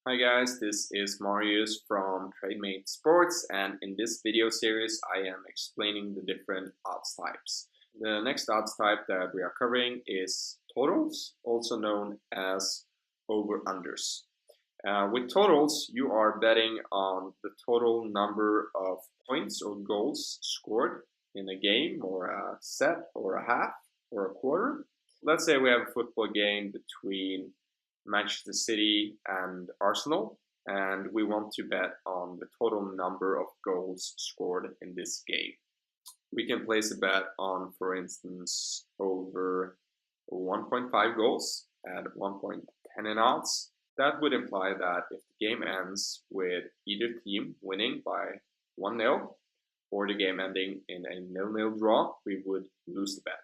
Hi guys, this is Marius from Trademate Sports, and in this video series I am explaining the different odds types. The next odds type that we are covering is totals, also known as over-unders. With totals, you are betting on the total number of points or goals scored in a game or a set or a half or a quarter. Let's say we have a football game between Manchester City and Arsenal, and we want to bet on the total number of goals scored in this game. We can place a bet on, for instance, over 1.5 goals at 1.10 in odds. That would imply that if the game ends with either team winning by 1-0 or the game ending in a 0-0 draw, we would lose the bet.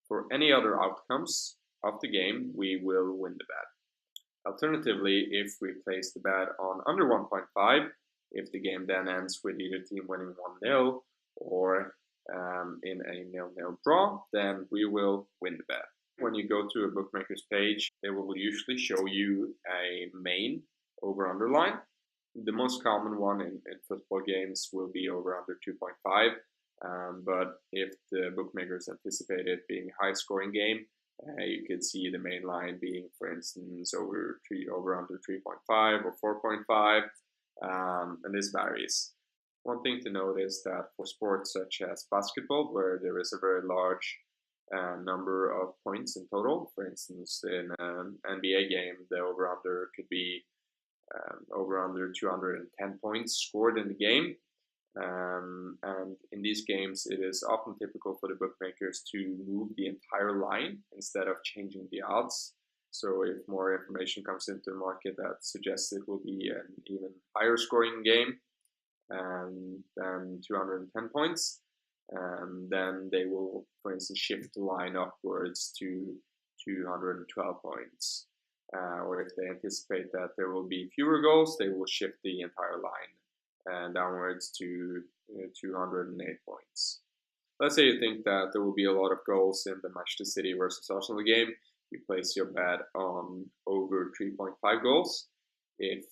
For any other outcomes of the game, we will win the bet. Alternatively, if we place the bet on under 1.5, if the game then ends with either team winning 1-0 or in a 0-0 draw, then we will win the bet. When you go to a bookmaker's page, they will usually show you a main over-under line. The most common one in football games will be over-under 2.5, but if the bookmakers anticipate it being a high-scoring game, you could see the main line being, for instance, over under 3.5 or 4.5, and this varies. One thing to note is that for sports such as basketball, where there is a very large number of points in total, for instance, in an NBA game, the over-under could be over under 210 points scored in the game. And in these games, it is often typical for the bookmakers to move the entire line instead of changing the odds. So if more information comes into the market that suggests it will be an even higher scoring game than 210 points, then they will, for instance, shift the line upwards to 212 points. Or if they anticipate that there will be fewer goals, they will shift the entire line downwards to 208 points. Let's say you think that there will be a lot of goals in the Manchester City versus Arsenal game. You place your bet on over 3.5 goals. If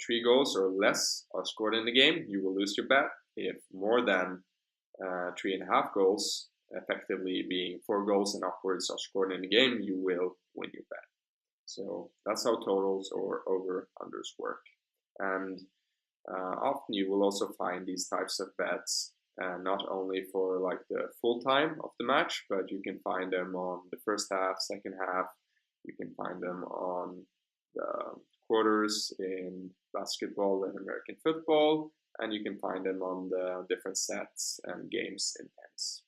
3 goals or less are scored in the game, you will lose your bet. If more than 3.5 goals, effectively being 4 goals and upwards, are scored in the game, you will win your bet. So that's how totals or over-unders work. And often you will also find these types of bets not only for like the full time of the match, but you can find them on the first half, second half. You can find them on the quarters in basketball and American football, and you can find them on the different sets and games in tennis.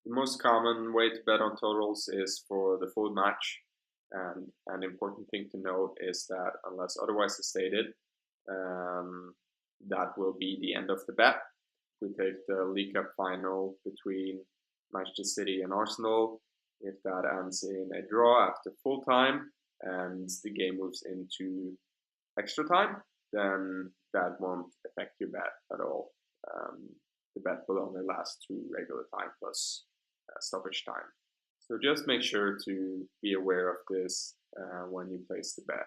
The most common way to bet on totals is for the full match, and an important thing to note is that unless otherwise stated, that will be the end of the bet. We take the League Cup final between Manchester City and Arsenal. If that ends in a draw after full time and the game moves into extra time, then that won't affect your bet at all. The bet will only last through regular time plus stoppage time. So just make sure to be aware of this when you place the bet.